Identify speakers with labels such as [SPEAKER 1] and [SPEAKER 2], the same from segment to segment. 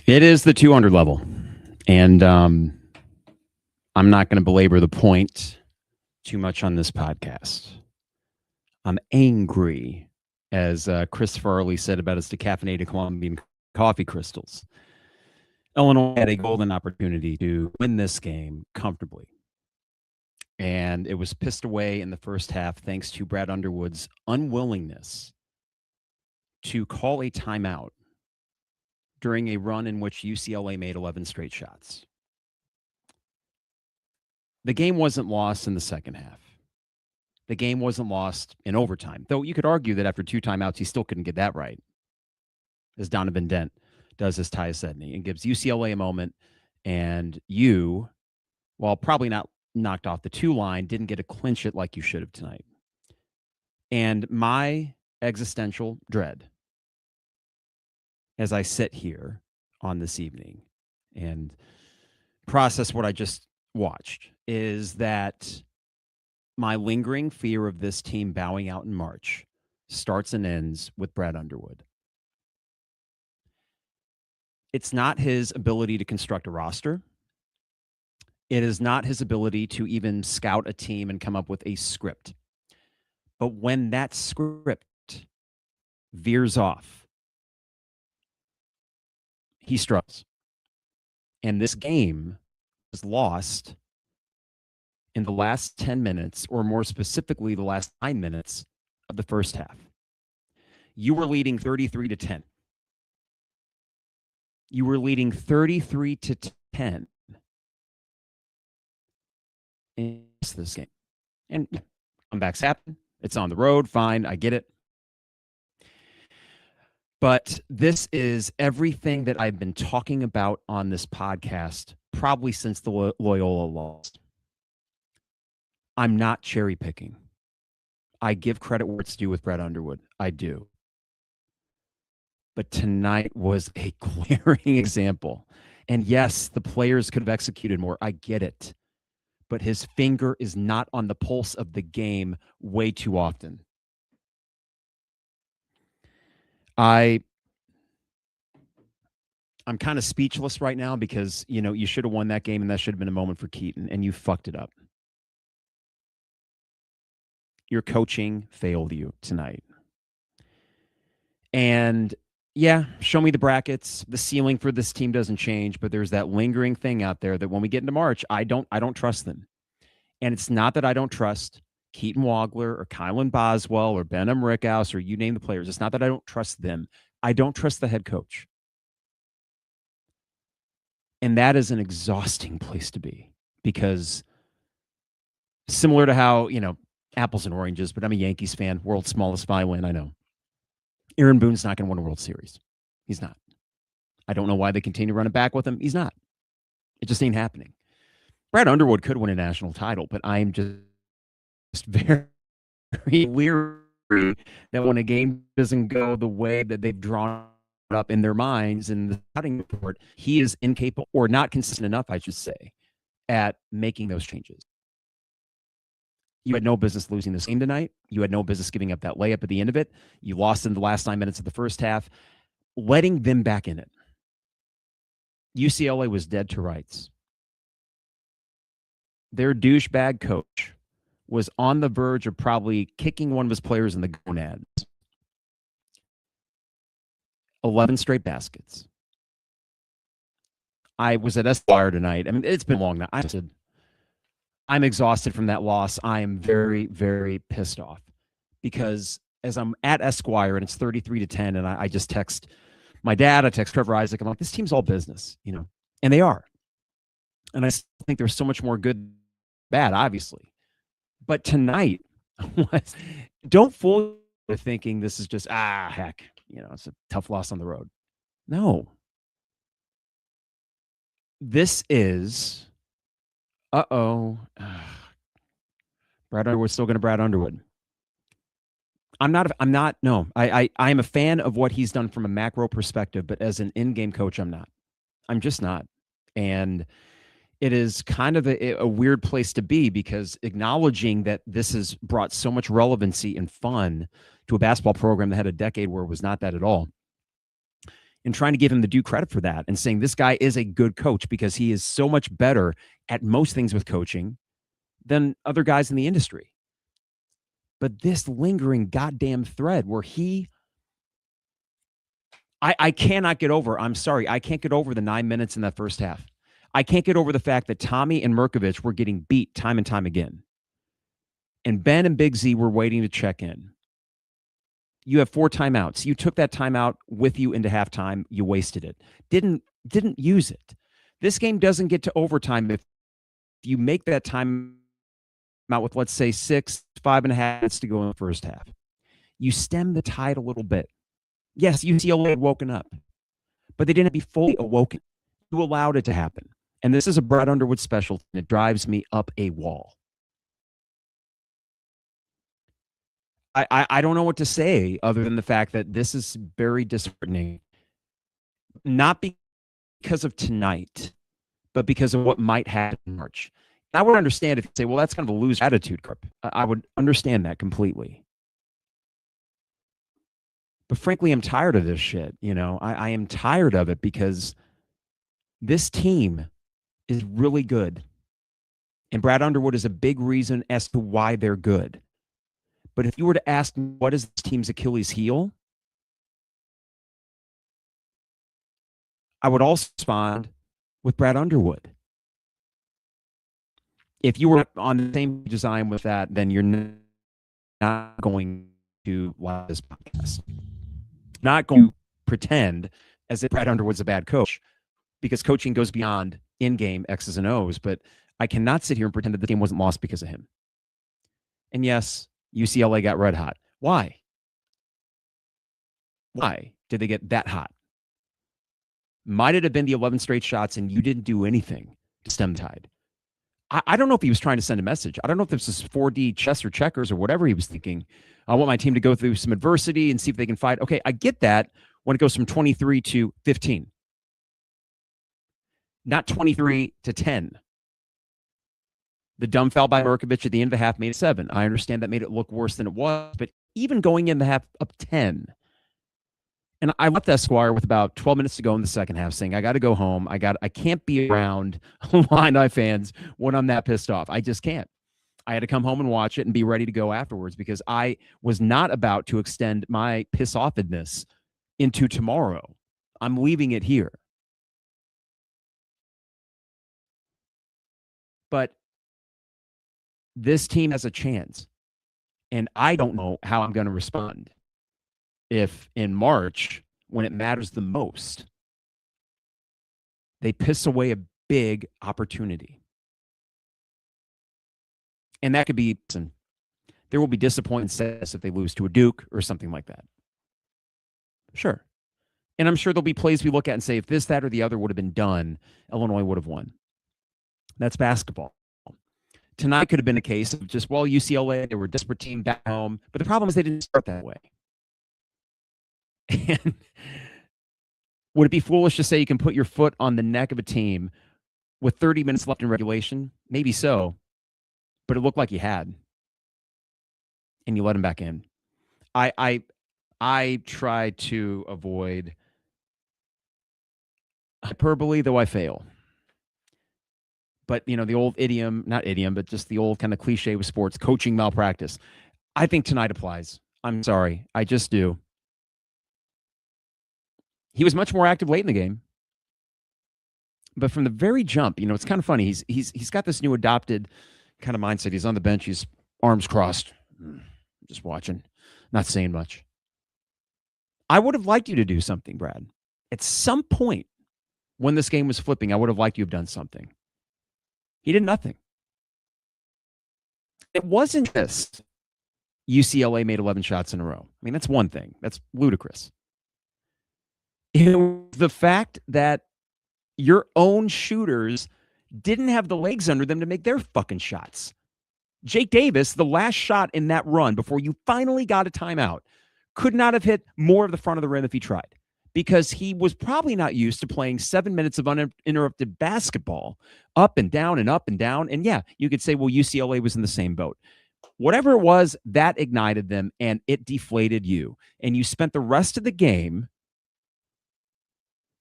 [SPEAKER 1] It is the 200 level. And I'm not going to belabor the point too much on this podcast. I'm angry, as Chris Farley said about his decaffeinated Colombian coffee crystals. Illinois had a golden opportunity to win this game comfortably. And it was pissed away in the first half thanks to Brad Underwood's unwillingness to call a timeout during a run in which UCLA made 11 straight shots. The game wasn't lost in the second half. The game wasn't lost in overtime, though you could argue that after 2 timeouts, he still couldn't get that right, as Donovan Dent does as Tyus Edney, and gives UCLA a moment, and you, while probably not knocked off the 2 line, didn't get to clinch it like you should have tonight. And my existential dread as I sit here on this evening and process what I just watched is that my lingering fear of this team bowing out in March starts and ends with Brad Underwood. It's not his ability to construct a roster. It is not his ability to even scout a team and come up with a script. But when that script veers off, he struggles. And this game was lost in the last 10 minutes, or more specifically, the last 9 minutes of the first half. You were leading 33-10. You were leading 33-10 in this game. And comebacks happen. It's on the road. Fine. I get it. But this is everything that I've been talking about on this podcast probably since the Loyola loss. I'm not cherry picking. I give credit where it's due with Brad Underwood. I do. But tonight was a glaring example. And yes, the players could have executed more. I get it. But his finger is not on the pulse of the game way too often. I'm kind of speechless right now because, you should have won that game and that should have been a moment for Keaton, and you fucked it up. Your coaching failed you tonight. And yeah, show me the brackets. The ceiling for this team doesn't change, but there's that lingering thing out there that when we get into March, I don't trust them. And it's not that I don't trust Keaton Wagler or Kylan Boswell or Benham Rickhouse or you name the players. It's not that I don't trust them. I don't trust the head coach. And that is an exhausting place to be because similar to how, apples and oranges, but I'm a Yankees fan, world's smallest violin, I know. Aaron Boone's not going to win a World Series. He's not. I don't know why they continue to run it back with him. He's not. It just ain't happening. Brad Underwood could win a national title, but I'm just very, very leery that when a game doesn't go the way that they've drawn up in their minds in the scouting report, he is incapable or not consistent enough, I should say, at making those changes. You had no business losing this game tonight. You had no business giving up that layup at the end of it. You lost in the last 9 minutes of the first half. Letting them back in it. UCLA was dead to rights. Their douchebag coach was on the verge of probably kicking one of his players in the gonads. 11 straight baskets. I was at Esquire tonight. I mean, it's been long now. I'm exhausted from that loss. I am very, very pissed off because as I'm at Esquire and it's 33-10, and I just text my dad, I text Trevor Isaac. I'm like, this team's all business, and they are. And I think there's so much more good, bad, obviously. But tonight, don't fool you thinking this is just, heck, it's a tough loss on the road. No. This is, Brad Underwood's still going to Brad Underwood. I am a fan of what he's done from a macro perspective, but as an in-game coach, I'm not. I'm just not. And it is kind of a weird place to be because acknowledging that this has brought so much relevancy and fun to a basketball program that had a decade where it was not that at all. and trying to give him the due credit for that and saying this guy is a good coach because he is so much better at most things with coaching than other guys in the industry. But this lingering goddamn thread where I cannot get over, I'm sorry, I can't get over the 9 minutes in that first half. I can't get over the fact that Tommy and Mirkovic were getting beat time and time again. And Ben and Big Z were waiting to check in. You have 4 timeouts. You took that timeout with you into halftime. You wasted it. Didn't use it. This game doesn't get to overtime if you make that time out with, let's say, 5.5 minutes to go in the first half. You stem the tide a little bit. Yes, UCLA had woken up, but they didn't be fully awoken. You allowed it to happen. And this is a Brad Underwood special, and it drives me up a wall. I don't know what to say other than the fact that this is very disheartening. Not because of tonight, but because of what might happen in March. I would understand if you say, well, that's kind of a loser attitude, Carp. I would understand that completely. But frankly, I'm tired of this shit. You know, I am tired of it because this team is really good. And Brad Underwood is a big reason as to why they're good. But if you were to ask me, what is this team's Achilles heel? I would also respond with Brad Underwood. If you were on the same design with that, then you're not going to watch this podcast. Not going to pretend as if Brad Underwood's a bad coach, because coaching goes beyond in-game X's and O's. But I cannot sit here and pretend that the game wasn't lost because of him. And yes, UCLA got red hot. Why? Why did they get that hot? Might it have been the 11 straight shots and you didn't do anything to stem the tide? I don't know if he was trying to send a message. I don't know if this is 4D chess or checkers or whatever he was thinking. I want my team to go through some adversity and see if they can fight. Okay, I get that when it goes from 23 to 15. Not 23 to 10. The dumb foul by Mirkovic at the end of the half made it 7. I understand that made it look worse than it was, but even going in the half up 10. And I left Esquire with about 12 minutes to go in the second half saying, I got to go home. I can't be around Illini fans when I'm that pissed off. I just can't. I had to come home and watch it and be ready to go afterwards because I was not about to extend my piss-offedness into tomorrow. I'm leaving it here. But this team has a chance, and I don't know how I'm going to respond if in March, when it matters the most, they piss away a big opportunity. And that could be, there will be disappointing success if they lose to a Duke or something like that. Sure. And I'm sure there'll be plays we look at and say, if this, that, or the other would have been done, Illinois would have won. That's basketball. Tonight could have been a case of just, well, UCLA, they were a desperate team back home. But the problem is they didn't start that way. And would it be foolish to say you can put your foot on the neck of a team with 30 minutes left in regulation? Maybe so. But it looked like you had. And you let him back in. I try to avoid hyperbole, though I fail. But, you know, the old idiom, not idiom, but just the old kind of cliche with sports, coaching malpractice. I think tonight applies. I'm sorry. I just do. He was much more active late in the game. But from the very jump, you know, it's kind of funny. He's got this new adopted kind of mindset. He's on the bench. He's arms crossed, just watching, not saying much. I would have liked you to do something, Brad. At some point when this game was flipping, I would have liked you to have done something. He did nothing. It wasn't just UCLA made 11 shots in a row. I mean, that's one thing. That's ludicrous. It was the fact that your own shooters didn't have the legs under them to make their fucking shots. Jake Davis, the last shot in that run before you finally got a timeout, could not have hit more of the front of the rim if he tried, because he was probably not used to playing 7 minutes of uninterrupted basketball up and down and up and down. And yeah, you could say, well, UCLA was in the same boat. Whatever it was, that ignited them and it deflated you. And you spent the rest of the game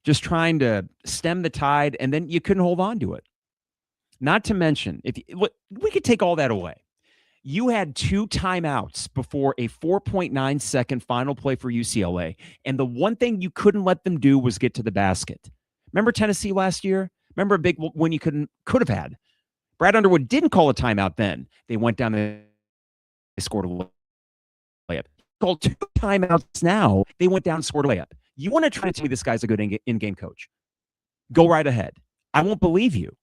[SPEAKER 1] just trying to stem the tide, and then you couldn't hold on to it. Not to mention, we could take all that away. You had 2 timeouts before a 4.9 second final play for UCLA, and the one thing you couldn't let them do was get to the basket. Remember Tennessee last year? Remember a big win you could have had? Brad Underwood didn't call a timeout then. They went down and they scored a layup. Called 2 timeouts now. They went down and scored a layup. You want to try to tell me this guy's a good in-game coach? Go right ahead. I won't believe you.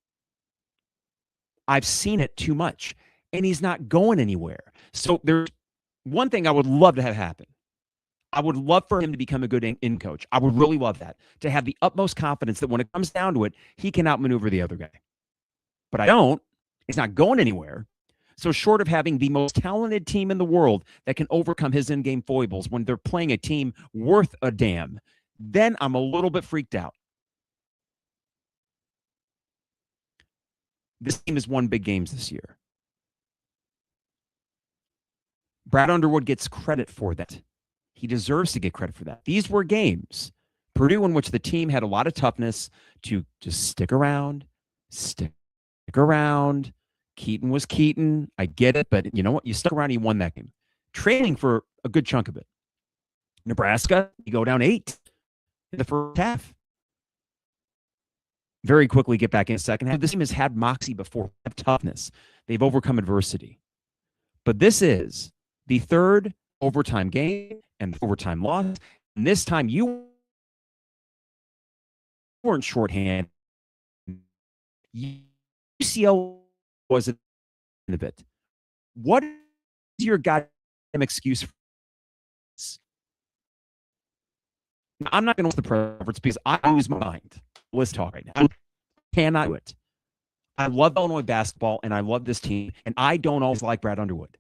[SPEAKER 1] I've seen it too much, and he's not going anywhere. So there's one thing I would love to have happen. I would love for him to become a good in coach. I would really love that, to have the utmost confidence that when it comes down to it, he can outmaneuver the other guy. But I don't. It's not going anywhere. So short of having the most talented team in the world that can overcome his in-game foibles when they're playing a team worth a damn, then I'm a little bit freaked out. This team has won big games this year. Brad Underwood gets credit for that. He deserves to get credit for that. These were games, Purdue, in which the team had a lot of toughness to just stick around. Keaton was Keaton. I get it, but you know what? You stuck around and you won that game. Trailing for a good chunk of it. Nebraska, you go down 8 in the first half. Very quickly get back in the second half. This team has had moxie before, toughness. They've overcome adversity. But this is the 3rd overtime game and the overtime loss. And this time you weren't shorthand. UCLA was a bit. What is your goddamn excuse for this? I'm not going to list the preference because I lose my mind. Let's talk right now. I cannot do it. I love Illinois basketball, and I love this team, and I don't always like Brad Underwood.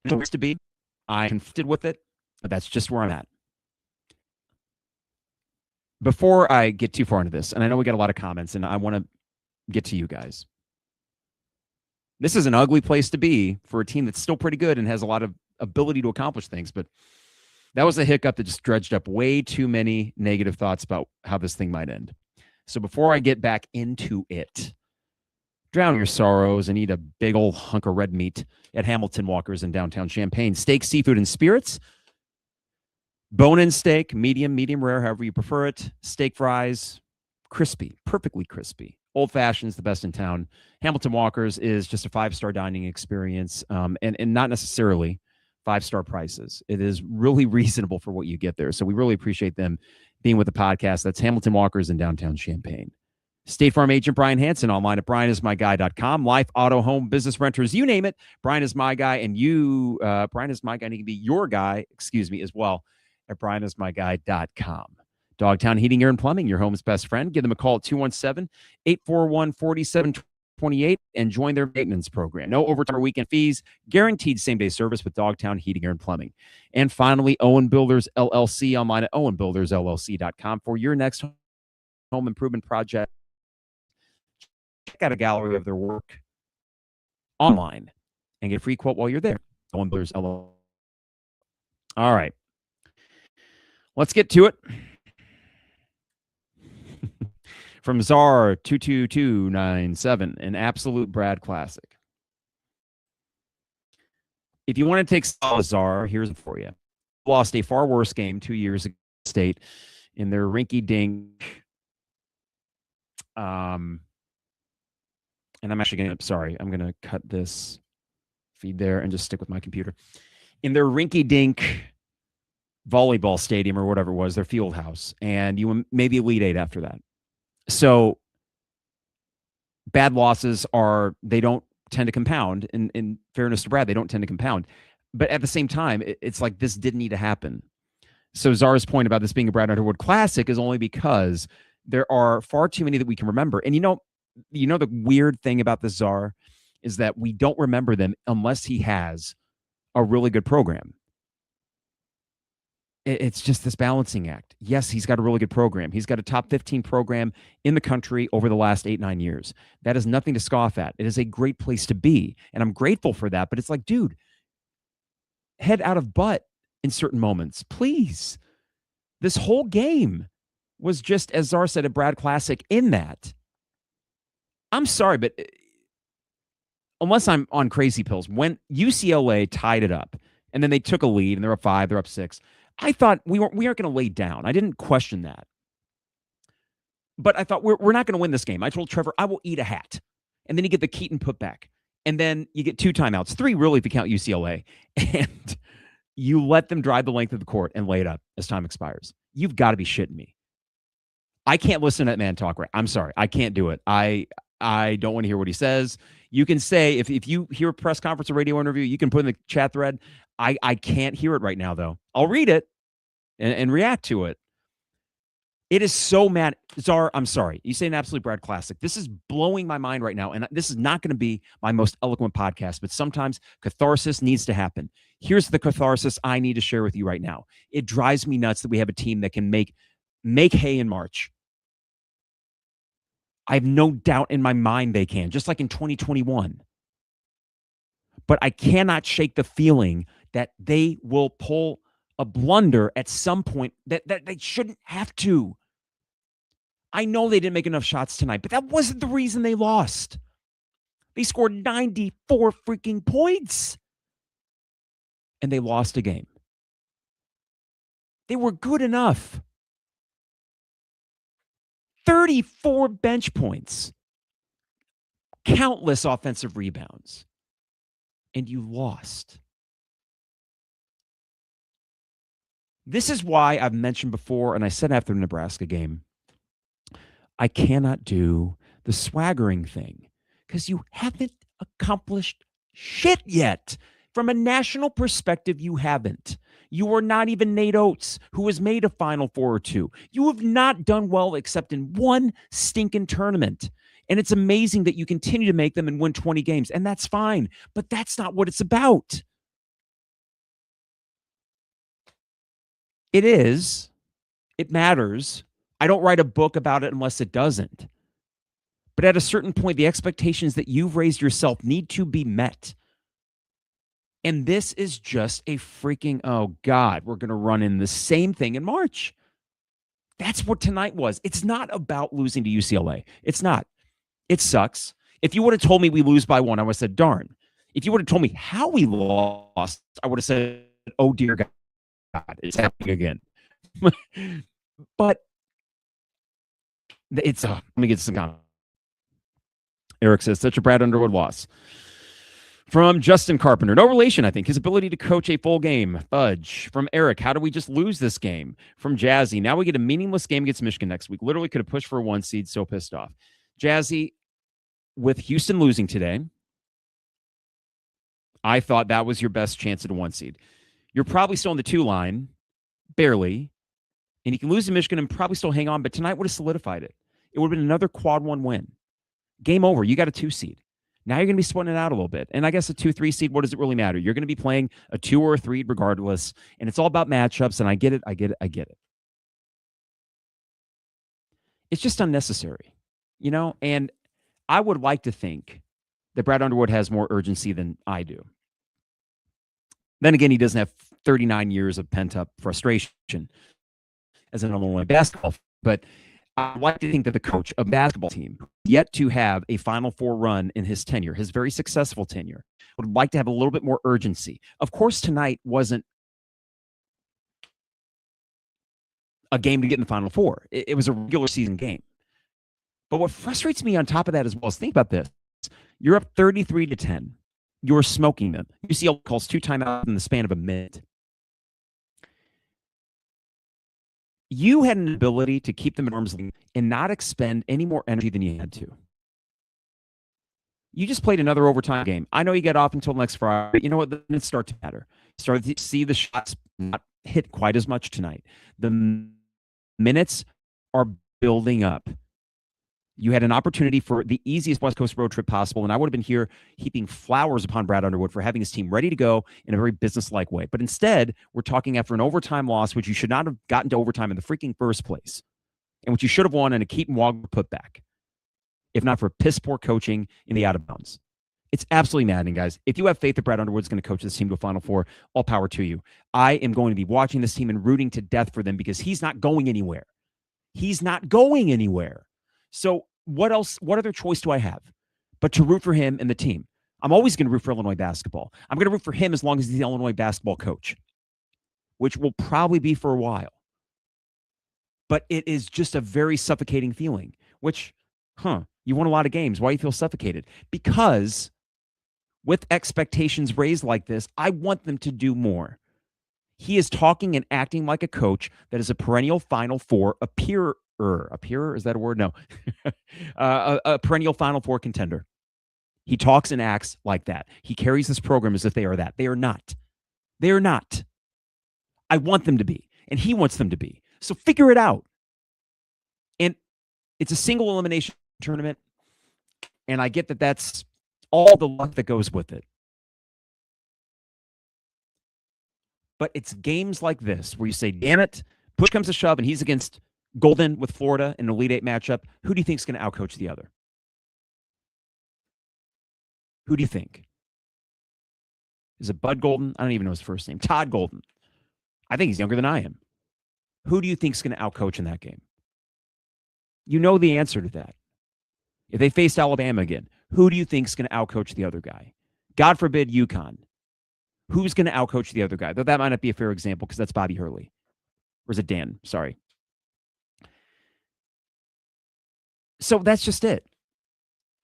[SPEAKER 1] It used to be. I'm conflicted with it, but that's just where I'm at. Before I get too far into this, and I know we got a lot of comments, and I want to get to you guys. This is an ugly place to be for a team that's still pretty good and has a lot of ability to accomplish things, but that was a hiccup that just dredged up way too many negative thoughts about how this thing might end. So before I get back into it, drown your sorrows and eat a big old hunk of red meat at Hamilton Walkers in downtown Champaign. Steak, seafood, and spirits. Bone-in steak, medium rare, however you prefer it. Steak fries, crispy, perfectly crispy. Old Fashioned's the best in town. Hamilton Walkers is just a 5-star dining experience, and not necessarily 5-star prices. It is really reasonable for what you get there. So we really appreciate them being with the podcast. That's Hamilton Walkers in downtown Champaign. State Farm agent Brian Hansen, online at brianismyguy.com. Life, auto, home, business, renters, you name it. Brian is my guy, and Brian is my guy, and he can be your guy, as well, at brianismyguy.com. Dogtown Heating, Air, and Plumbing, your home's best friend. Give them a call at 217-841-4728 and join their maintenance program. No overtime or weekend fees, guaranteed same-day service with Dogtown Heating, Air, and Plumbing. And finally, Owen Builders, LLC, online at owenbuildersllc.com for your next home improvement project. Check out a gallery of their work online and get a free quote while you're there. Owen Builders, LLC. All right. Let's get to it. From Czar 22297, an absolute Brad classic. If you want to take Czar, here's it for you. Lost a far worse game 2 years ago State in their rinky-dink. And I'm actually going to cut this feed there and just stick with my computer. In their rinky-dink volleyball stadium or whatever it was, their field house, and you maybe Elite Eight after that. So bad losses they don't tend to compound. In fairness to Brad, they don't tend to compound. But at the same time, it's like this didn't need to happen. So Czar's point about this being a Brad Underwood classic is only because there are far too many that we can remember. And you know the weird thing about the Czar is that we don't remember them unless he has a really good program. It's just this balancing act. Yes, he's got a really good program. He's got a top 15 program in the country over the last 8-9 years. That is nothing to scoff at. It is a great place to be, and I'm grateful for that. But it's like, dude, head out of butt in certain moments, please. This whole game, was just, as Czar said, a Brad Classic in that. I'm sorry, but unless I'm on crazy pills, when UCLA tied it up and then they took a lead and they're up 5, they're up 6, I thought we aren't going to lay down. I didn't question that. But I thought we're not going to win this game. I told Trevor, I will eat a hat. And then you get the Keaton putback. And then you get 2 timeouts, 3 really if you count UCLA. And you let them drive the length of the court and lay it up as time expires. You've got to be shitting me. I can't listen to that man talk right. I'm sorry. I can't do it. I don't want to hear what he says. You can say, if you hear a press conference or radio interview, you can put in the chat thread. I can't hear it right now, though. I'll read it and react to it. It is so mad. Czar, I'm sorry. You say an absolute Brad Classic. This is blowing my mind right now. And this is not going to be my most eloquent podcast, but sometimes catharsis needs to happen. Here's the catharsis I need to share with you right now. It drives me nuts that we have a team that can make hay in March. I have no doubt in my mind they can, just like in 2021. But I cannot shake the feeling that they will pull a blunder at some point that they shouldn't have to. I know they didn't make enough shots tonight, but that wasn't the reason they lost. They scored 94 freaking points. And they lost a game. They were good enough. 34 bench points. Countless offensive rebounds. And you lost. This is why I've mentioned before, and I said after the Nebraska game, I cannot do the swaggering thing because you haven't accomplished shit yet. From a national perspective, you haven't. You are not even Nate Oates, who has made a Final Four or 2. You have not done well except in one stinking tournament. And it's amazing that you continue to make them and win 20 games, and that's fine. But that's not what it's about. It is. It matters. I don't write a book about it unless it doesn't. But at a certain point, the expectations that you've raised yourself need to be met. And this is just a freaking, oh God, we're going to run in the same thing in March. That's what tonight was. It's not about losing to UCLA. It's not. It sucks. If you would have told me we lose by 1, I would have said, darn. If you would have told me how we lost, I would have said, oh dear God, it's happening again. But it's, let me get some comment. Eric says, such a Brad Underwood loss. From Justin Carpenter, no relation, I think. His ability to coach a full game. Fudge. From Eric, how do we just lose this game? From Jazzy, now we get a meaningless game against Michigan next week. Literally could have pushed for a 1 seed, so pissed off. Jazzy, with Houston losing today, I thought that was your best chance at a 1 seed. You're probably still on the 2 line, barely, and you can lose to Michigan and probably still hang on, but tonight would have solidified it. It would have been another quad 1 win. Game over. You got a 2 seed. Now you're going to be splitting it out a little bit. And I guess a 2-3 seed, what does it really matter? You're going to be playing a 2 or a 3 regardless. And it's all about matchups. And I get it. It's just unnecessary, you know? And I would like to think that Brad Underwood has more urgency than I do. Then again, he doesn't have 39 years of pent-up frustration as an Illinois basketball. But I'd like to think that the coach of a basketball team, yet to have a Final Four run in his tenure, his very successful tenure, would like to have a little bit more urgency. Of course, tonight wasn't a game to get in the Final Four. It was a regular season game. But what frustrates me on top of that as well is, think about this. You're up 33-10. You're smoking them. UCLA calls 2 timeouts in the span of a minute. You had an ability to keep them at arm's length and not expend any more energy than you had to. You just played another overtime game. I know you get off until next Friday, but you know what? Then it started to matter. Started to see the shots not hit quite as much tonight. The minutes are building up. You had an opportunity for the easiest West Coast road trip possible, and I would have been here heaping flowers upon Brad Underwood for having his team ready to go in a very business-like way. But instead, we're talking after an overtime loss, which you should not have gotten to overtime in the freaking first place, and which you should have won in a Keaton Wagner putback, if not for piss-poor coaching in the out-of-bounds. It's absolutely maddening, guys. If you have faith that Brad Underwood's going to coach this team to a Final Four, all power to you. I am going to be watching this team and rooting to death for them because he's not going anywhere. He's not going anywhere. So what else? What other choice do I have but to root for him and the team? I'm always going to root for Illinois basketball. I'm going to root for him as long as he's the Illinois basketball coach, which will probably be for a while. But it is just a very suffocating feeling, which, you won a lot of games. Why do you feel suffocated? Because with expectations raised like this, I want them to do more. He is talking and acting like a coach that is a perennial Final Four appearer. Is that a word? No. A perennial Final Four contender. He talks and acts like that. He carries this program as if they are that. They are not. They are not. I want them to be, and he wants them to be. So figure it out. And it's a single elimination tournament, and I get that that's all the luck that goes with it. But it's games like this where you say, damn it, push comes to shove, and he's against Golden with Florida in an Elite Eight matchup. Who do you think is going to outcoach the other? Who do you think? Is it Bud Golden? I don't even know his first name. Todd Golden. I think he's younger than I am. Who do you think is going to outcoach in that game? You know the answer to that. If they faced Alabama again, who do you think is going to outcoach the other guy? God forbid UConn. Who's going to outcoach the other guy? Though that might not be a fair example because that's Bobby Hurley. Or is it Dan? Sorry. So that's just it.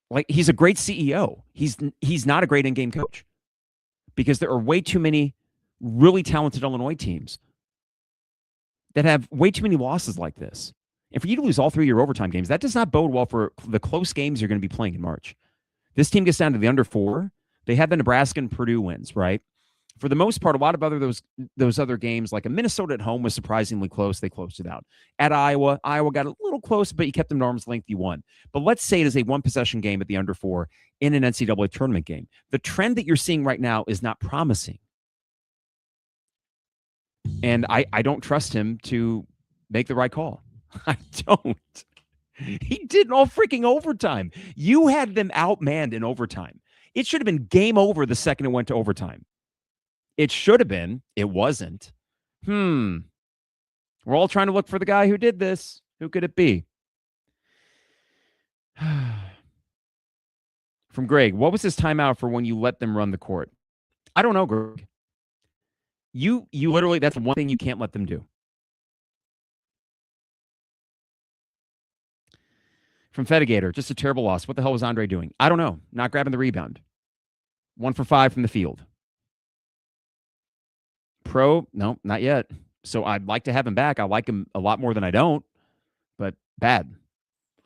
[SPEAKER 1] Like, he's a great CEO. He's not a great in-game coach because there are way too many really talented Illinois teams that have way too many losses like this. And for you to lose all 3 of your overtime games, that does not bode well for the close games you're going to be playing in March. This team gets down to the under 4. They had the Nebraska and Purdue wins, right? For the most part, a lot of those other games, like a Minnesota at home was surprisingly close. They closed it out. At Iowa got a little close, but you kept them to arm's length. You won. But let's say it is a one-possession game at the under 4 in an NCAA tournament game. The trend that you're seeing right now is not promising. And I don't trust him to make the right call. I don't. He did in all freaking overtime. You had them outmanned in overtime. It should have been game over the second it went to overtime. It should have been. It wasn't. We're all trying to look for the guy who did this. Who could it be? From Greg, what was his timeout for when you let them run the court? I don't know, Greg. You literally, that's one thing you can't let them do. From Fedigator, just a terrible loss. What the hell was Andre doing? I don't know. Not grabbing the rebound. 1 for 5 from the field. Pro, no, not yet. So I'd like to have him back. I like him a lot more than I don't, but bad.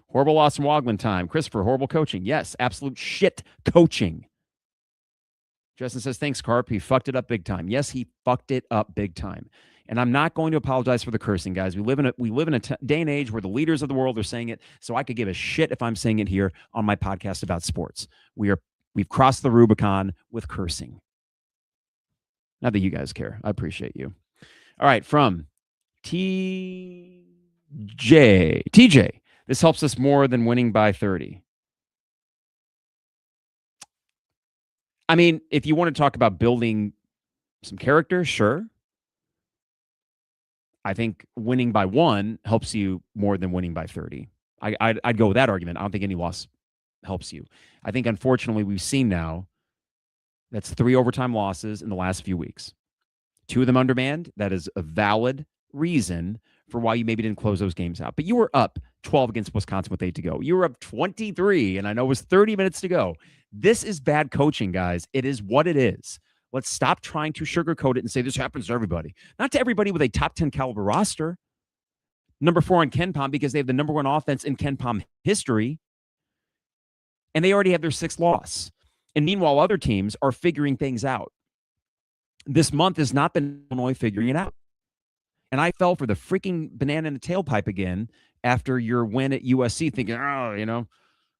[SPEAKER 1] Horrible loss from Wogland time. Christopher, horrible coaching. Yes, absolute shit coaching. Justin says, thanks, Carp. He fucked it up big time. Yes, he fucked it up big time. And I'm not going to apologize for the cursing, guys. We live in a day and age where the leaders of the world are saying it, so I could give a shit if I'm saying it here on my podcast about sports. We've crossed the Rubicon with cursing. Not that you guys care. I appreciate you. All right, from TJ. This helps us more than winning by 30. I mean, if you want to talk about building some character, sure. I think winning by 1 helps you more than winning by 30. I'd go with that argument. I don't think any loss helps you. I think, unfortunately, we've seen now that's 3 overtime losses in the last few weeks. 2 of them undermanned. That is a valid reason for why you maybe didn't close those games out. But you were up 12 against Wisconsin with 8 to go. You were up 23, and I know it was 30 minutes to go. This is bad coaching, guys. It is what it is. Let's stop trying to sugarcoat it and say this happens to everybody. Not to everybody with a top 10 caliber roster. Number 4 in KenPom because they have the number 1 offense in KenPom history. And they already have their 6th loss. And meanwhile, other teams are figuring things out. This month has not been Illinois figuring it out. And I fell for the freaking banana in the tailpipe again after your win at USC, thinking,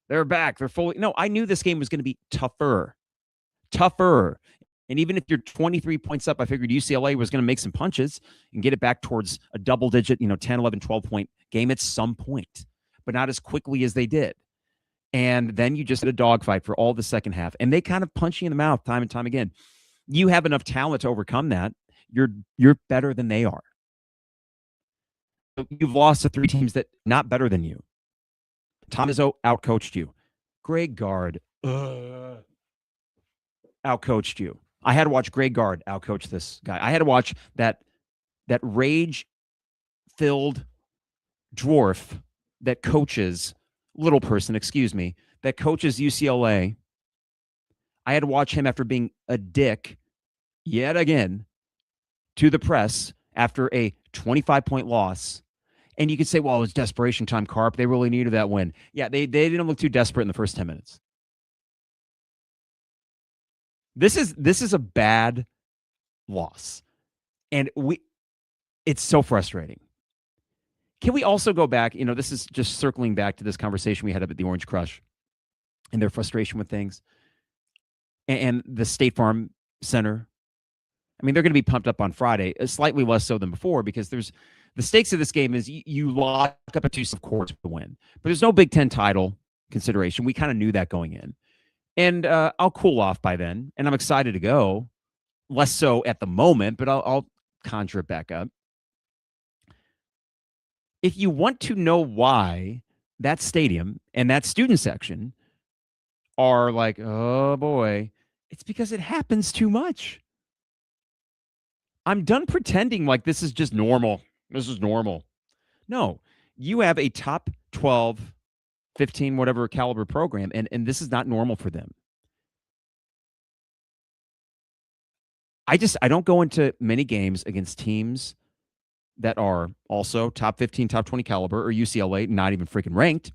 [SPEAKER 1] they're back. They're fully. No, I knew this game was going to be tougher. And even if you're 23 points up, I figured UCLA was going to make some punches and get it back towards a double-digit, 10, 11, 12-point game at some point, but not as quickly as they did. And then you just had a dogfight for all the second half. And they kind of punch you in the mouth time and time again. You have enough talent to overcome that. You're better than they are. you've lost to 3 teams that not better than you. Tom Izzo outcoached you. Greg Gard outcoached you. I had to watch Greg Gard outcoach this guy. I had to watch that rage-filled dwarf that coaches, little person, excuse me, that coaches UCLA. I had to watch him after being a dick yet again to the press after a 25-point loss. And you could say, well, it was desperation time, Carp. They really needed that win. Yeah, they didn't look too desperate in the first 10 minutes. This is a bad loss. And it's so frustrating. Can we also go back? This is just circling back to this conversation we had up at the Orange Crush and their frustration with things. And the State Farm Center. I mean, they're going to be pumped up on Friday, slightly less so than before, because the stakes of this game is you lock up a 2 of course to win. But there's no Big Ten title consideration. We kind of knew that going in. And I'll cool off by then, and I'm excited to go. Less so at the moment, but I'll conjure it back up. If you want to know why that stadium and that student section are like, oh boy, it's because it happens too much. I'm done pretending like this is just normal. This is normal. No, you have a top 12, 15, whatever caliber program, and this is not normal for them. I don't go into many games against teams that are also top 15, top 20 caliber, or UCLA, not even freaking ranked,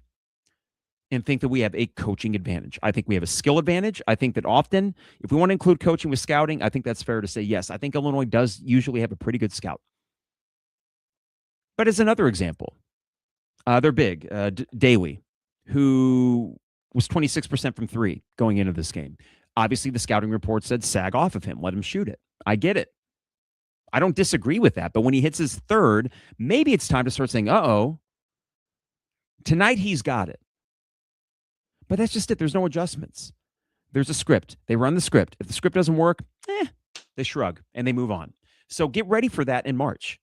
[SPEAKER 1] and think that we have a coaching advantage. I think we have a skill advantage. I think that often, if we want to include coaching with scouting, I think that's fair to say yes. I think Illinois does usually have a pretty good scout. But as another example, they're big. Daly, who was 26% from 3 going into this game. Obviously, the scouting report said sag off of him, let him shoot it. I get it. I don't disagree with that. But when he hits his 3rd, maybe it's time to start saying, uh-oh, tonight he's got it. But that's just it. There's no adjustments. There's a script. They run the script. If the script doesn't work, they shrug and they move on. So get ready for that in March.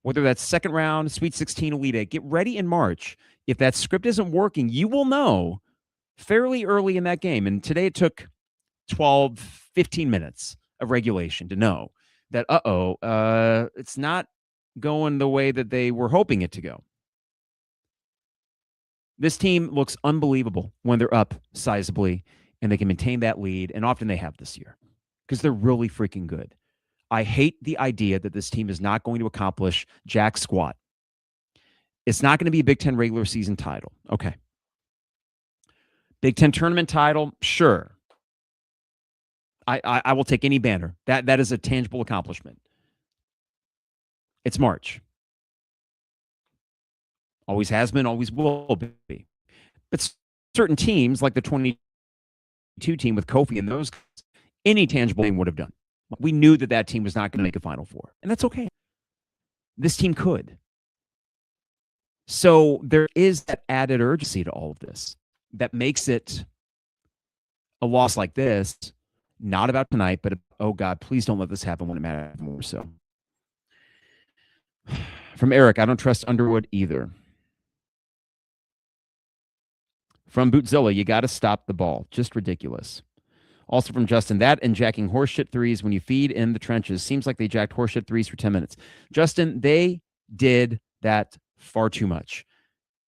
[SPEAKER 1] Whether that's second round, Sweet 16, Elite 8, get ready in March. If that script isn't working, you will know fairly early in that game. And today it took 12, 15 minutes of regulation to know that, it's not going the way that they were hoping it to go. This team looks unbelievable when they're up sizably and they can maintain that lead, and often they have this year because they're really freaking good. I hate the idea that this team is not going to accomplish jack squat. It's not going to be a Big Ten regular season title. Okay. Big Ten tournament title, sure. I will take any banner. That is a tangible accomplishment. It's March. Always has been, always will be. But certain teams, like the 22 team with Kofi and those, any tangible thing would have done. We knew that team was not going to make a Final Four, and that's okay. This team could. So there is that added urgency to all of this that makes it a loss like this, not about tonight, but, oh, God, please don't let this happen when it matters more so. From Eric, I don't trust Underwood either. From Bootzilla, you got to stop the ball. Just ridiculous. Also from Justin, that and jacking horseshit threes when you feed in the trenches. Seems like they jacked horseshit threes for 10 minutes. Justin, they did that far too much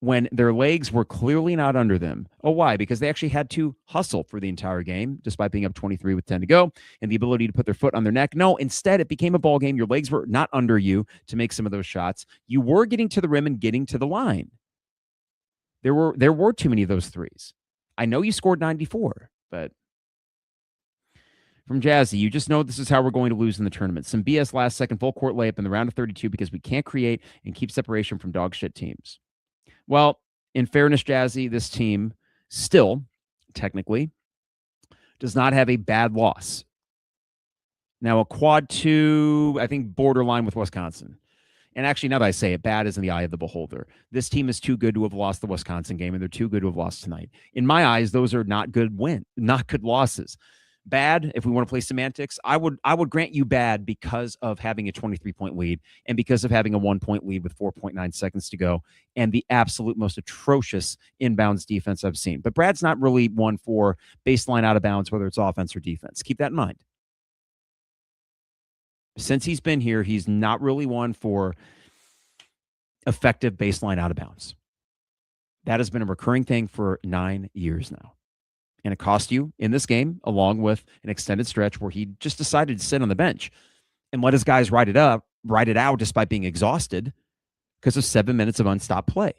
[SPEAKER 1] when their legs were clearly not under them. Oh, why? Because they actually had to hustle for the entire game, despite being up 23 with 10 to go, and the ability to put their foot on their neck. No, instead, it became a ball game. Your legs were not under you to make some of those shots. You were getting to the rim and getting to the line. There were too many of those threes. I know you scored 94, but from Jazzy, you just know this is how we're going to lose in the tournament. Some BS last second full court layup in the round of 32 because we can't create and keep separation from dog shit teams. Well, in fairness, Jazzy, this team still, technically, does not have a bad loss. Now, a quad 2, I think borderline with Wisconsin. And actually, now that I say it, bad is in the eye of the beholder. This team is too good to have lost the Wisconsin game, and they're too good to have lost tonight. In my eyes, those are not good losses. Bad, if we want to play semantics, I would grant you bad because of having a 23-point lead and because of having a 1-point lead with 4.9 seconds to go and the absolute most atrocious inbounds defense I've seen. But Brad's not really one for baseline out of bounds, whether it's offense or defense. Keep that in mind. Since he's been here, he's not really one for effective baseline out of bounds. That has been a recurring thing for 9 years now. And it cost you in this game, along with an extended stretch where he just decided to sit on the bench and let his guys ride it out despite being exhausted because of 7 minutes of unstopped play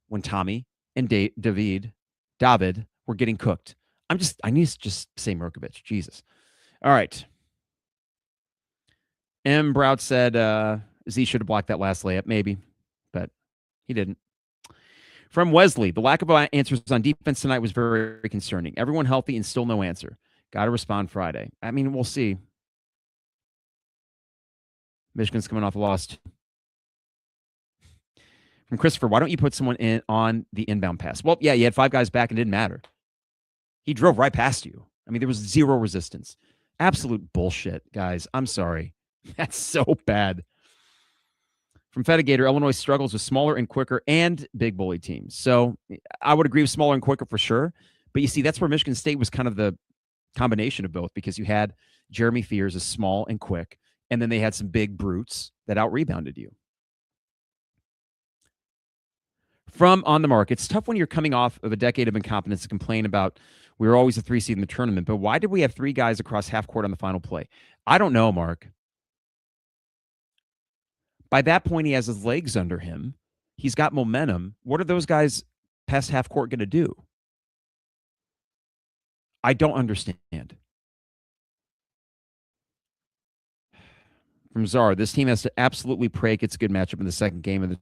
[SPEAKER 1] when Tommy and David were getting cooked. I need to just say Mirkovic. Jesus. All right. M. Brout said Z should have blocked that last layup, maybe, but he didn't. From Wesley, the lack of answers on defense tonight was very, very concerning. Everyone healthy and still no answer. Got to respond Friday. I mean, we'll see. Michigan's coming off a loss. From Christopher, why don't you put someone in on the inbound pass? Well, yeah, you had 5 guys back and it didn't matter. He drove right past you. I mean, there was zero resistance. Absolute bullshit, guys. I'm sorry. That's so bad. From Fedigator, Illinois struggles with smaller and quicker and big bully teams. So I would agree with smaller and quicker for sure. But you see, that's where Michigan State was kind of the combination of both because you had Jeremy Fears as small and quick, and then they had some big brutes that out-rebounded you. From On the Mark, it's tough when you're coming off of a decade of incompetence to complain about we were always a 3 seed in the tournament, but why did we have 3 guys across half court on the final play? I don't know, Mark. By that point, he has his legs under him. He's got momentum. What are those guys past half court going to do? I don't understand. From Czar, this team has to absolutely pray it gets a good matchup in the second game of the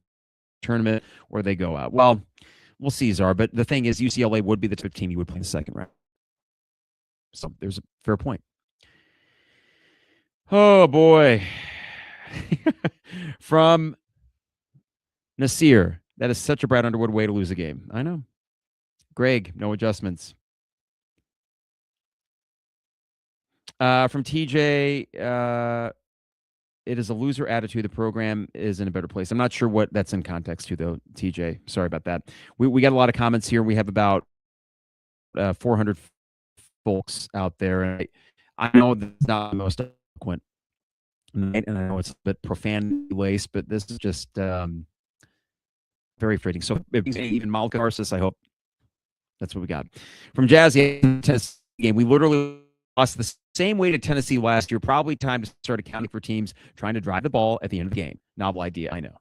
[SPEAKER 1] tournament or they go out. Well, we'll see, Czar. But the thing is, UCLA would be the type of team you would play in the second round. So there's a fair point. Oh, boy. From Nasir, that is such a Brad Underwood way to lose a game. I know. Greg, no adjustments. From TJ, it is a loser attitude. The program is in a better place. I'm not sure what that's in context to, though, TJ. Sorry about that. We got a lot of comments here. We have about 400 folks out there. And I know that's not the most eloquent. And I know it's a bit profanity laced, but this is just very frustrating. So even Malka Arsis, I hope that's what we got. From Jazzy, Tennessee game, we literally lost the same way to Tennessee last year. Probably time to start accounting for teams trying to drive the ball at the end of the game. Novel idea, I know.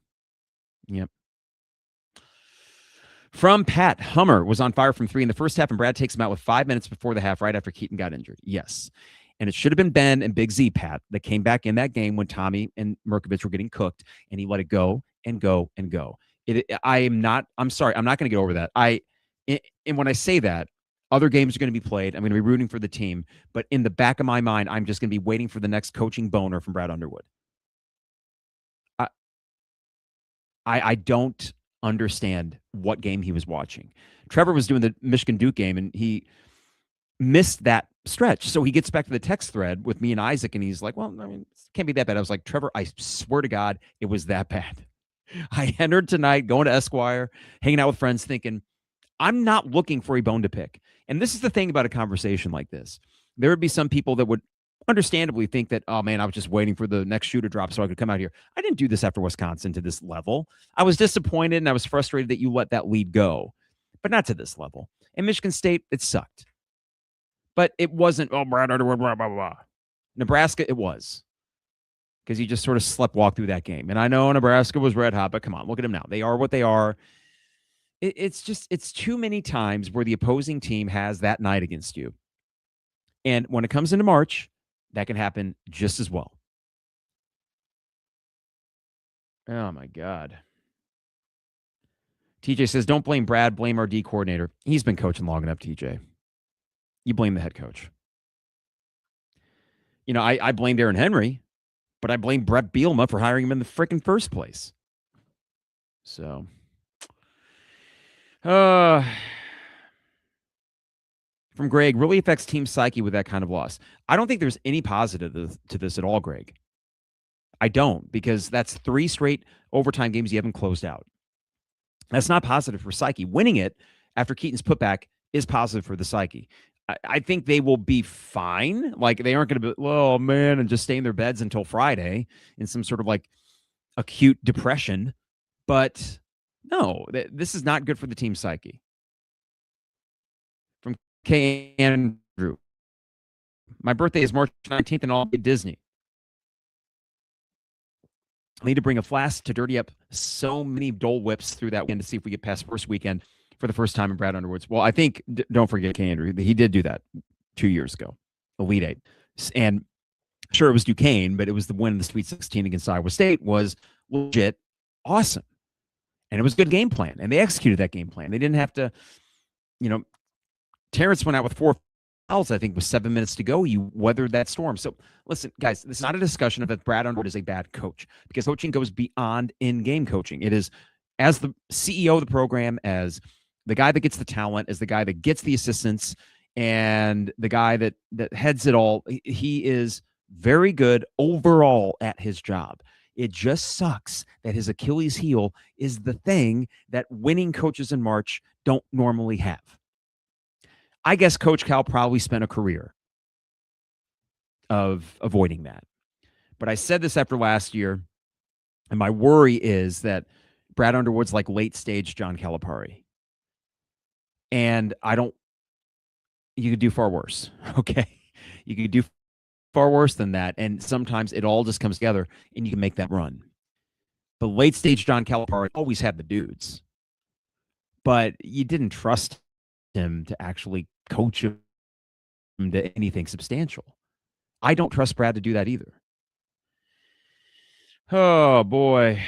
[SPEAKER 1] Yep. From Pat, Hummer was on fire from 3 in the first half, and Brad takes him out with 5 minutes before the half, right after Keaton got injured. Yes. And it should have been Ben and Big Z, Pat, that came back in that game when Tommy and Mirkovic were getting cooked, and he let it go and go and go. I'm sorry, I'm not going to get over that. And when I say that, other games are going to be played. I'm going to be rooting for the team. But in the back of my mind, I'm just going to be waiting for the next coaching boner from Brad Underwood. I don't understand what game he was watching. Trevor was doing the Michigan Duke game, and he missed that stretch. So he gets back to the text thread with me and Isaac, and he's like, well, I mean, it can't be that bad. I was like, Trevor, I swear to God, it was that bad. I entered tonight going to Esquire, hanging out with friends, thinking, I'm not looking for a bone to pick. And this is the thing about a conversation like this. There would be some people that would understandably think that, oh, man, I was just waiting for the next shoe to drop so I could come out here. I didn't do this after Wisconsin to this level. I was disappointed, and I was frustrated that you let that lead go, but not to this level. And Michigan State, it sucked. But it wasn't, oh, Brad Underwood, blah, blah, blah. Nebraska, it was. Because he just sort of sleptwalked through that game. And I know Nebraska was red hot, but come on, look at them now. They are what they are. It's too many times where the opposing team has that night against you. And when it comes into March, that can happen just as well. Oh, my God. TJ says, don't blame Brad, blame our D coordinator. He's been coaching long enough, TJ. You blame the head coach. You know, I blamed Aaron Henry, but I blame Brett Bielema for hiring him in the freaking first place. So, From Greg, really affects team psyche with that kind of loss. I don't think there's any positive to this at all, Greg. I don't, because that's 3 straight overtime games you haven't closed out. That's not positive for psyche. Winning it after Keaton's putback is positive for the psyche. I think they will be fine. Like, they aren't going to be, oh, man, and just stay in their beds until Friday in some sort of like acute depression. But no, this is not good for the team psyche. From K. Andrew, my birthday is March 19th, and I'll be at Disney. I need to bring a flask to dirty up so many Dole Whips through that weekend to see if we get past first weekend for the first time in Brad Underwood's. Well, I think, don't forget K. Andrew, he did do that 2 years ago, Elite Eight. And sure, it was Duquesne, but it was the win in the Sweet 16 against Iowa State was legit awesome. And it was a good game plan, and they executed that game plan. They didn't have to, Terrence went out with 4 fouls, I think, with 7 minutes to go. You weathered that storm. So listen, guys, this is not a discussion of if Brad Underwood is a bad coach, because coaching goes beyond in-game coaching. It is, as the CEO of the program, as the guy that gets the talent, as the guy that gets the assistants, and the guy that heads it all. He is very good overall at his job. It just sucks that his Achilles heel is the thing that winning coaches in March don't normally have. I guess Coach Cal probably spent a career of avoiding that. But I said this after last year, and my worry is that Brad Underwood's like late stage John Calipari. And you could do far worse, okay? You could do far worse than that, and sometimes it all just comes together, and you can make that run. But late stage John Calipari always had the dudes, but you didn't trust him to actually coach him to anything substantial. I don't trust Brad to do that either. Oh, boy.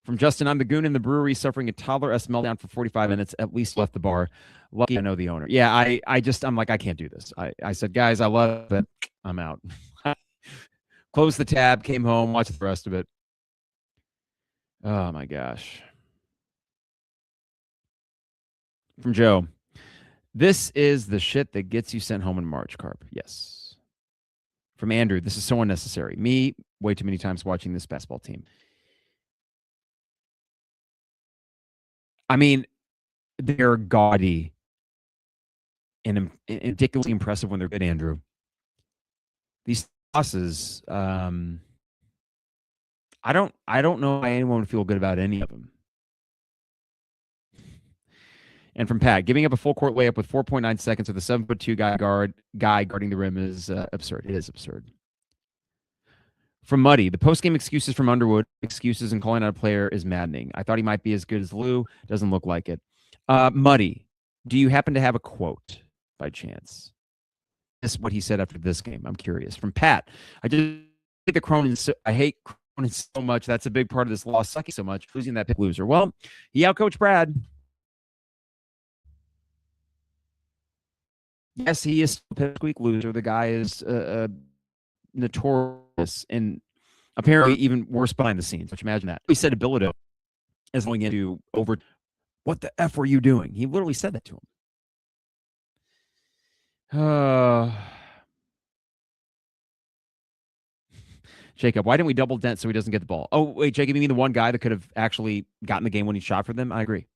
[SPEAKER 1] From Justin, I'm the goon in the brewery suffering a toddler-esque meltdown for 45 minutes, at least left the bar. Lucky I know the owner. Yeah, I'm like, I can't do this. I said, guys, I love it. I'm out. Closed the tab, came home, watched the rest of it. Oh, my gosh. From Joe, this is the shit that gets you sent home in March, Carp. Yes. From Andrew, this is so unnecessary. Me, way too many times watching this basketball team. I mean, they're gaudy and ridiculously impressive when they're good, Andrew. These losses, I don't know why anyone would feel good about any of them. And from Pat, giving up a full court layup with 4.9 seconds with a 7'2" guy guarding the rim is absurd. It is absurd. From Muddy, the postgame excuses from Underwood, excuses and calling out a player is maddening. I thought he might be as good as Lou. Doesn't look like it. Muddy, do you happen to have a quote by chance? This is what he said after this game. I'm curious. From Pat, I hate Cronin so much. That's a big part of this loss. Sucking so much, losing that pick loser. Well, he outcoached Brad. Yes, he is a pick week loser. The guy is notorious and apparently even worse behind the scenes. Which, imagine that. He said to Bilodeau as going into over, what the F were you doing? He literally said that to him. Jacob, why didn't we double Dent so he doesn't get the ball? Oh, wait, Jacob, you mean the one guy that could have actually gotten the game-winning shot for them? I agree.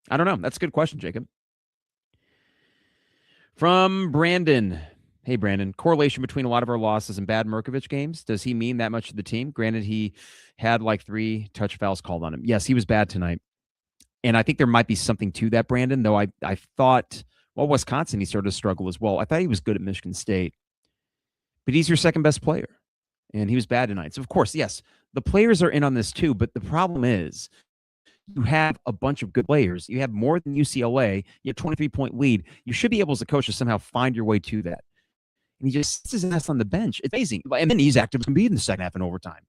[SPEAKER 1] I don't know. That's a good question, Jacob. From Brandon. Hey, Brandon. Correlation between a lot of our losses and bad Merkovich games. Does he mean that much to the team? Granted, he had like 3 touch fouls called on him. Yes, he was bad tonight. And I think there might be something to that, Brandon, though I thought, well, Wisconsin, he started to struggle as well. I thought he was good at Michigan State. But he's your second best player. And he was bad tonight. So, of course, yes, the players are in on this too. But the problem is you have a bunch of good players. You have more than UCLA. You have 23-point lead. You should be able as a coach to somehow find your way to that. And he just sits his ass on the bench. It's amazing. And then he's active as can be in the second half and overtime.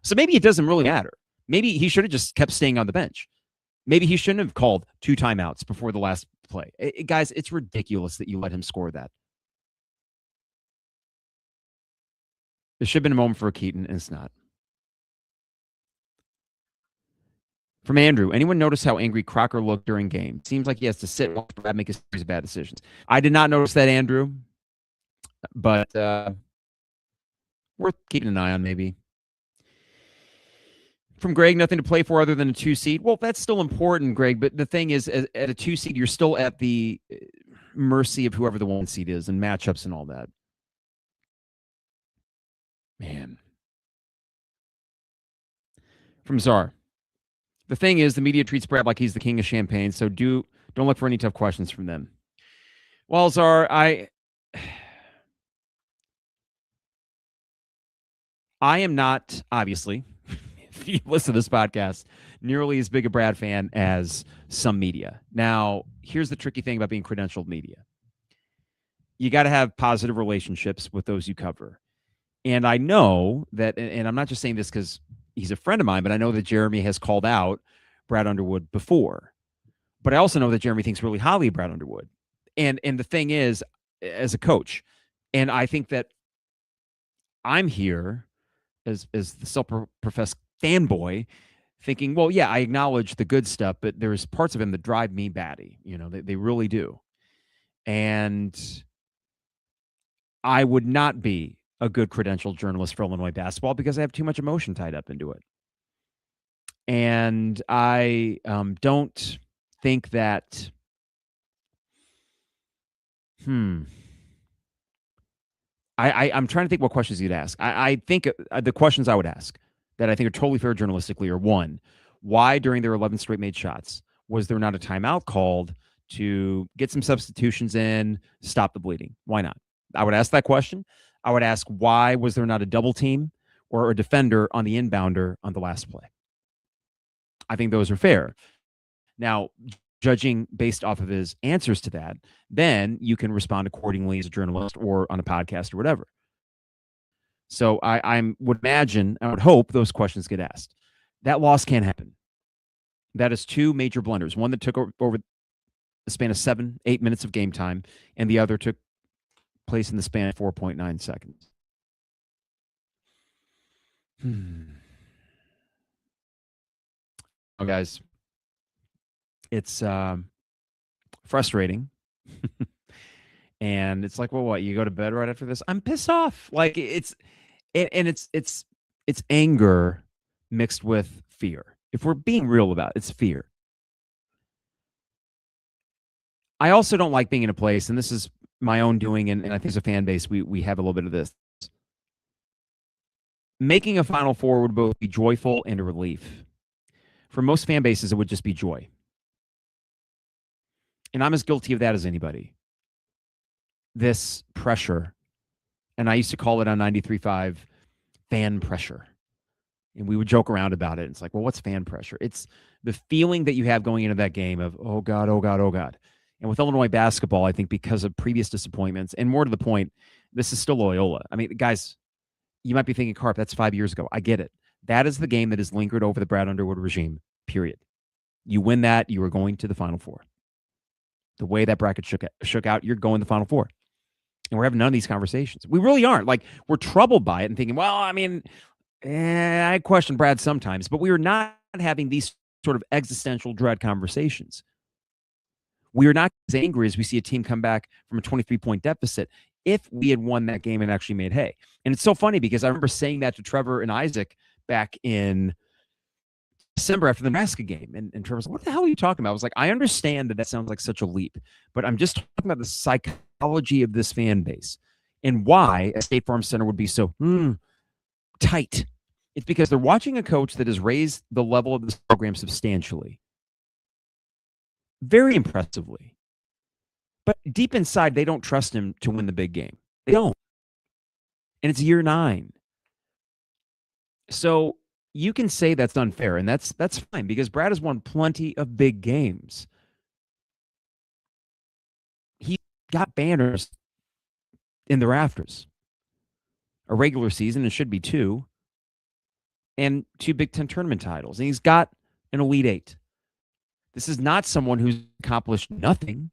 [SPEAKER 1] So maybe it doesn't really matter. Maybe he should have just kept staying on the bench. Maybe he shouldn't have called 2 timeouts before the last play. Guys, it's ridiculous that you let him score that. It should have been a moment for Keaton, and it's not. From Andrew, anyone notice how angry Crocker looked during game? Seems like he has to sit and watch Brad make a series of bad decisions. I did not notice that, Andrew, but worth keeping an eye on maybe. From Greg, nothing to play for other than a 2 seed. Well, that's still important, Greg, but the thing is, at a 2 seed, you're still at the mercy of whoever the 1 seed is and matchups and all that. Man. From Czar. The thing is, the media treats Brad like he's the king of champagne, so don't look for any tough questions from them. Well, Czar, I am not, obviously, if you listen to this podcast, nearly as big a Brad fan as some media. Now, here's the tricky thing about being credentialed media. You got to have positive relationships with those you cover. And I know that, and I'm not just saying this because he's a friend of mine, but I know that Jeremy has called out Brad Underwood before. But I also know that Jeremy thinks really highly of Brad Underwood. And the thing is, as a coach, and I think that I'm here as the self-professed fanboy thinking, well, yeah, I acknowledge the good stuff, but there's parts of him that drive me batty. You know, they really do. And I would not be a good credentialed journalist for Illinois basketball because I have too much emotion tied up into it. And I don't think that, I'm trying to think what questions you'd ask. I think the questions I would ask that I think are totally fair journalistically are, one, why during their 11 straight made shots was there not a timeout called to get some substitutions in, stop the bleeding? Why not? I would ask that question. I would ask, why was there not a double team or a defender on the inbounder on the last play? I think those are fair. Now, judging based off of his answers to that, then you can respond accordingly as a journalist or on a podcast or whatever. So I would imagine, I would hope those questions get asked. That loss can't happen. That is 2 major blunders. One that took over the span of 7-8 minutes of game time, and the other took place in the span of 4.9 seconds. Oh, guys, it's frustrating. And it's like, well, what? You go to bed right after this? I'm pissed off. Like it's anger mixed with fear. If we're being real about it, it's fear. I also don't like being in a place, and this is my own doing, and I think as a fan base, we have a little bit of this. Making a Final Four would both be joyful and a relief. For most fan bases, it would just be joy. And I'm as guilty of that as anybody. This pressure, and I used to call it on 93.5 fan pressure. And we would joke around about it. It's like, well, what's fan pressure? It's the feeling that you have going into that game of, oh, God, oh, God, oh, God. And with Illinois basketball, I think because of previous disappointments, and more to the point, this is still Loyola. I mean, guys, you might be thinking, Carp, that's 5 years ago. I get it. That is the game that has lingered over the Brad Underwood regime, period. You win that, you are going to the Final Four. The way that bracket shook out, you're going to the Final Four. And we're having none of these conversations. We really aren't. Like, we're troubled by it and thinking, well, I mean, I question Brad sometimes, but we are not having these sort of existential dread conversations. We are not as angry as we see a team come back from a 23-point deficit if we had won that game and actually made hay. And it's so funny because I remember saying that to Trevor and Isaac back in December after the Nebraska game. And Trevor was like, what the hell are you talking about? I was like, I understand that sounds like such a leap, but I'm just talking about the psychology of this fan base and why a State Farm Center would be so tight. It's because they're watching a coach that has raised the level of this program substantially. Very impressively. But deep inside, they don't trust him to win the big game. They don't. And it's year 9. So you can say that's unfair, and that's fine because Brad has won plenty of big games. He got banners in the rafters. A regular season, it should be 2. And 2 Big Ten tournament titles. And he's got an Elite 8. This is not someone who's accomplished nothing.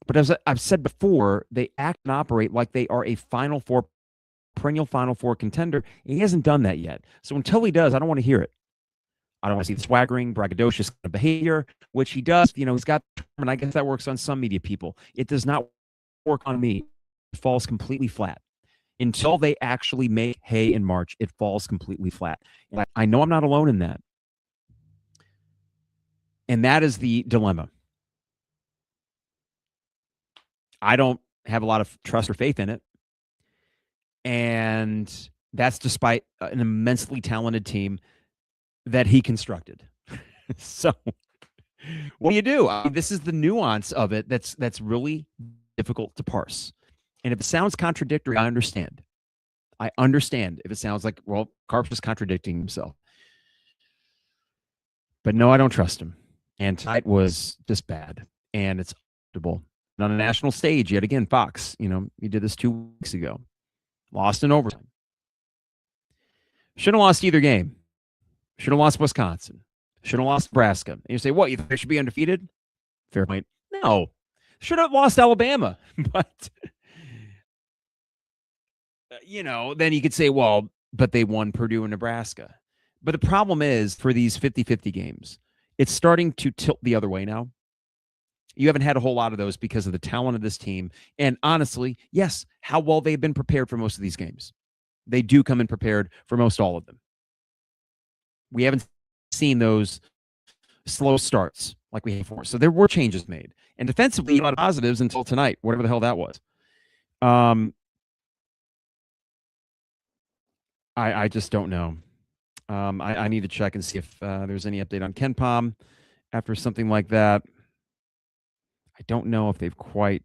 [SPEAKER 1] But as I've said before, they act and operate like they are a Final Four, perennial Final Four contender. And he hasn't done that yet. So until he does, I don't want to hear it. I don't want to see the swaggering, braggadocious kind of behavior, which he does. He's got, and I guess that works on some media people. It does not work on me. It falls completely flat. Until they actually make hay in March, it falls completely flat. And I know I'm not alone in that. And that is the dilemma. I don't have a lot of trust or faith in it. And that's despite an immensely talented team that he constructed. So what do you do? This is the nuance of it that's really difficult to parse. And if it sounds contradictory, I understand. I understand if it sounds like, well, Carp's just contradicting himself. But no, I don't trust him. And tonight was just bad. And it's acceptable. And on a national stage, yet again, Fox, you did this 2 weeks ago. Lost in overtime. Should have lost either game. Should have lost Wisconsin. Should have lost Nebraska. And you say, what, you think they should be undefeated? Fair point. No. Should have lost Alabama. But, then you could say, well, but they won Purdue and Nebraska. But the problem is, for these 50-50 games, it's starting to tilt the other way now. You haven't had a whole lot of those because of the talent of this team. And honestly, yes, how well they've been prepared for most of these games. They do come in prepared for most all of them. We haven't seen those slow starts like we have before. So there were changes made. And defensively, a lot of positives until tonight, whatever the hell that was. I just don't know. I need to check and see if there's any update on Ken Pom after something like that. I don't know if they've quite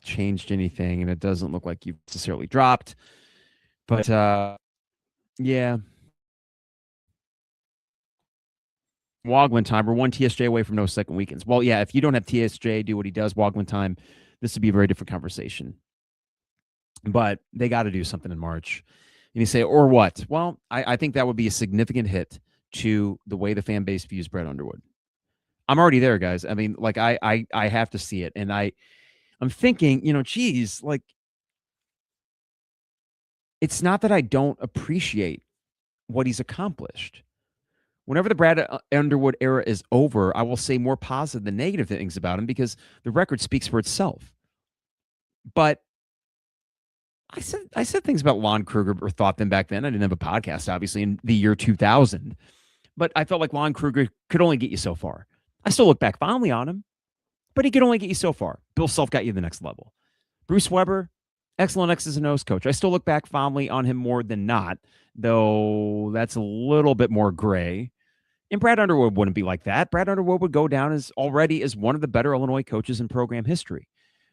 [SPEAKER 1] changed anything, and it doesn't look like you've necessarily dropped. But, yeah. Wogman time. We're one TSJ away from no second weekends. Well, yeah, if you don't have TSJ do what he does, Wogman time, this would be a very different conversation. But they got to do something in March. And you say, or what? Well, I think that would be a significant hit to the way the fan base views Brad Underwood. I'm already there, guys. I mean, like, I have to see it. And I'm thinking, geez, like, it's not that I don't appreciate what he's accomplished. Whenever the Brad Underwood era is over, I will say more positive than negative things about him because the record speaks for itself. But I said things about Lon Kruger or thought them back then. I didn't have a podcast, obviously, in the year 2000. But I felt like Lon Kruger could only get you so far. I still look back fondly on him, but he could only get you so far. Bill Self got you to the next level. Bruce Weber, excellent X's and O's coach. I still look back fondly on him more than not, though that's a little bit more gray. And Brad Underwood wouldn't be like that. Brad Underwood would go down as one of the better Illinois coaches in program history.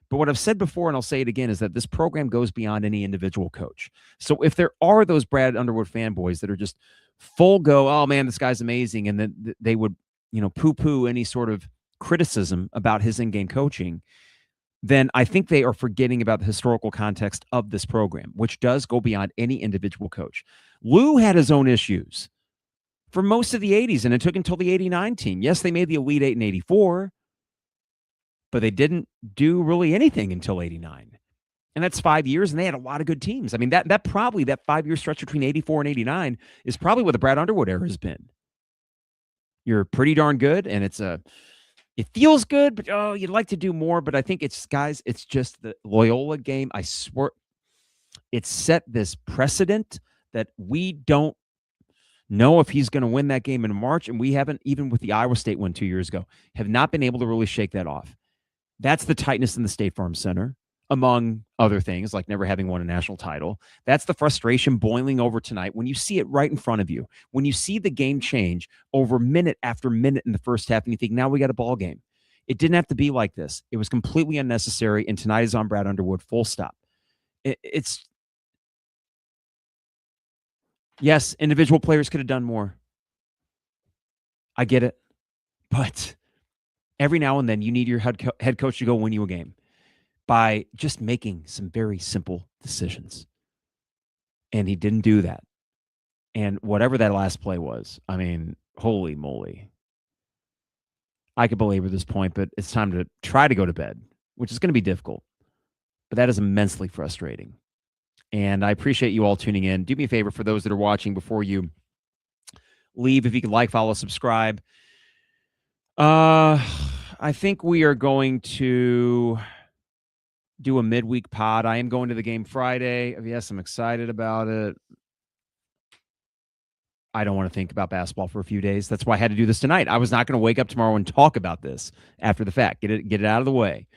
[SPEAKER 1] But what I've said before, and I'll say it again, is that this program goes beyond any individual coach. So if there are those Brad Underwood fanboys that are just full go, oh man, this guy's amazing, and then they would, poo-poo any sort of criticism about his in-game coaching, then I think they are forgetting about the historical context of this program, which does go beyond any individual coach. Lou had his own issues for most of the 80s, and it took until the 89 team. Yes, they made the Elite Eight in 84, but they didn't do really anything until 89. And that's 5 years, and they had a lot of good teams. I mean, that 5-year stretch between 84 and 89 is probably what the Brad Underwood era has been. You're pretty darn good, and it feels good, but you'd like to do more. But I think it's just the Loyola game. I swear it's set this precedent that we don't know if he's going to win that game in March, and we haven't, even with the Iowa State win 2 years ago, have not been able to really shake that off. That's the tightness in the State Farm Center, among other things, like never having won a national title. That's the frustration boiling over tonight when you see it right in front of you, when you see the game change over minute after minute in the first half, and you think, now we got a ball game. It didn't have to be like this. It was completely unnecessary, and tonight is on Brad Underwood, full stop. Yes, individual players could have done more. I get it. But every now and then you need your head coach to go win you a game by just making some very simple decisions. And he didn't do that. And whatever that last play was, I mean, holy moly. I could belabor this point, but it's time to try to go to bed, which is going to be difficult. But that is immensely frustrating. And I appreciate you all tuning in. Do me a favor, for those that are watching, before you leave if you could like, follow, subscribe. I think we are going to do a midweek pod. I am going to the game Friday. Yes, I'm excited about it. I don't want to think about basketball for a few days. That's why I had to do this tonight. I was not going to wake up tomorrow and talk about this after the fact. Get it out of the way.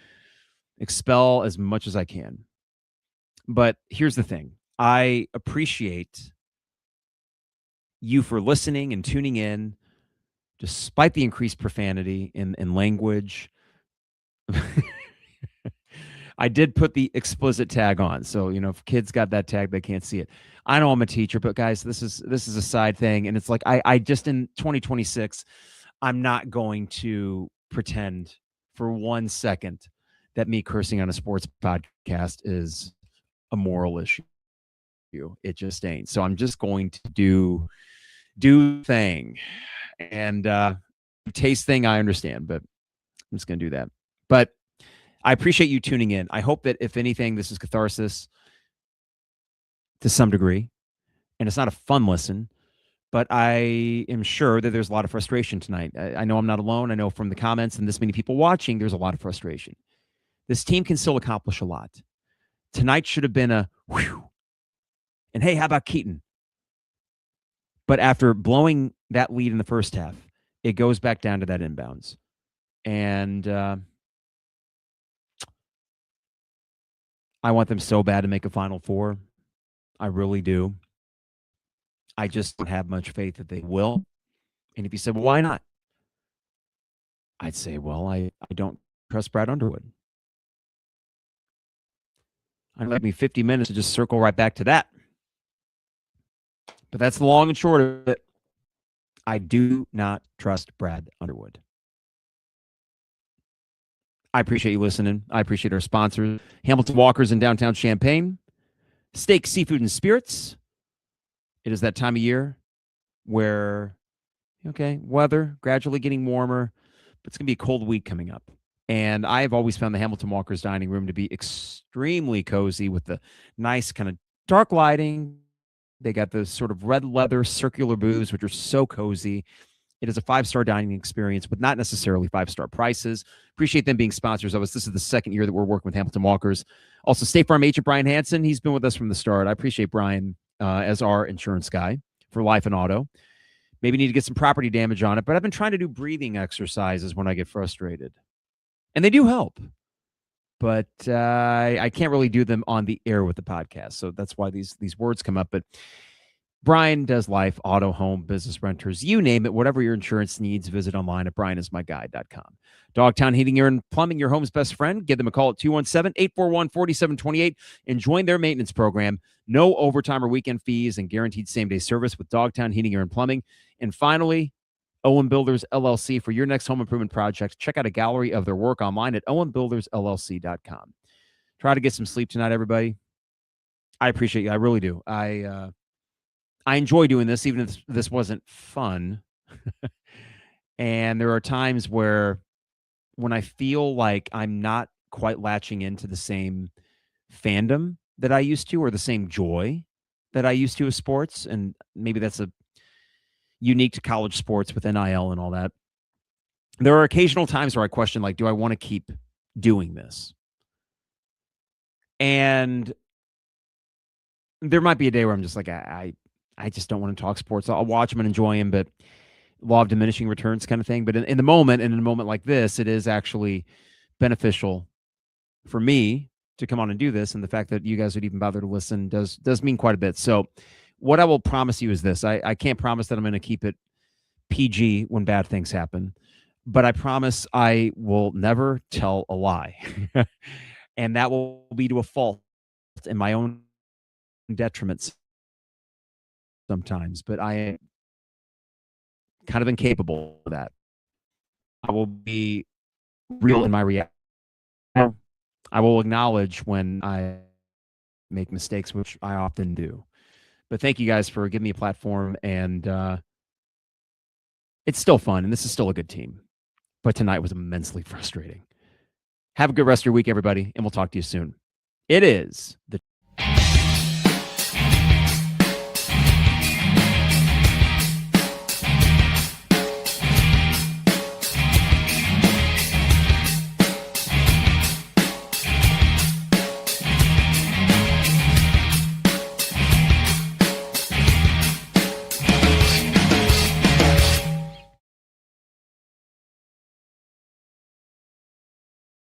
[SPEAKER 1] Expel as much as I can. But here's the thing. I appreciate you for listening and tuning in, despite the increased profanity in language. I did put the explicit tag on. So, if kids got that tag, they can't see it. I know I'm a teacher, but guys, this is a side thing. And it's like, I just, in 2026, I'm not going to pretend for 1 second that me cursing on a sports podcast is a moral issue. It just ain't. So I'm just going to do thing. And taste thing, I understand, but I'm just going to do that. But I appreciate you tuning in. I hope that, if anything, this is catharsis to some degree. And it's not a fun listen, but I am sure that there's a lot of frustration tonight. I know I'm not alone. I know from the comments and this many people watching, there's a lot of frustration. This team can still accomplish a lot. Tonight should have been a whew. And hey, how about Keaton? But after blowing that lead in the first half, it goes back down to that inbounds. And I want them so bad to make a Final Four. I really do. I just don't have much faith that they will. And if you said, well, why not? I'd say, well, I don't trust Brad Underwood. I'd like me 50 minutes to just circle right back to that. But that's the long and short of it. I do not trust Brad Underwood. I appreciate you listening. I appreciate our sponsors, Hamilton Walkers in downtown Champaign, Steak, Seafood, and Spirits. It is that time of year where, weather gradually getting warmer, but it's going to be a cold week coming up. And I've always found the Hamilton Walkers dining room to be extremely cozy with the nice kind of dark lighting. They got those sort of red leather circular booths, which are so cozy. It is a 5-star dining experience with not necessarily 5-star prices. Appreciate them being sponsors of us. This is the second year that we're working with Hamilton Walkers. Also, State Farm agent Brian Hansen. He's been with us from the start. I appreciate Brian as our insurance guy for life and auto. Maybe need to get some property damage on it, but I've been trying to do breathing exercises when I get frustrated. And they do help. But I can't really do them on the air with the podcast. So that's why these words come up. But Brian does life, auto, home, business renters, you name it, whatever your insurance needs, visit online at brianismyguy.com. Dogtown Heating and Plumbing, your home's best friend. Give them a call at 217-841-4728 and join their maintenance program. No overtime or weekend fees and guaranteed same-day service with Dogtown Heating and Plumbing. And finally, Owen Builders LLC for your next home improvement project. Check out a gallery of their work online at owenbuildersllc.com. Try to get some sleep tonight, everybody. I appreciate you. I really do. I enjoy doing this, even if this wasn't fun. And there are times where when I feel like I'm not quite latching into the same fandom that I used to, or the same joy that I used to with sports, and maybe that's unique to college sports with NIL and all that. There are occasional times where I question, do I want to keep doing this? And there might be a day where I'm just like, I just don't want to talk sports. I'll watch them and enjoy them, but law of diminishing returns kind of thing. But in the moment, and in a moment like this, it is actually beneficial for me to come on and do this. And the fact that you guys would even bother to listen does mean quite a bit. So what I will promise you is this. I can't promise that I'm going to keep it PG when bad things happen, but I promise I will never tell a lie. And that will be to a fault in my own detriment sometimes, but I am kind of incapable of that. I will be real in my reaction. I will acknowledge when I make mistakes, which I often do. But thank you guys for giving me a platform, and it's still fun, and this is still a good team. But tonight was immensely frustrating. Have a good rest of your week, everybody, and we'll talk to you soon. It is the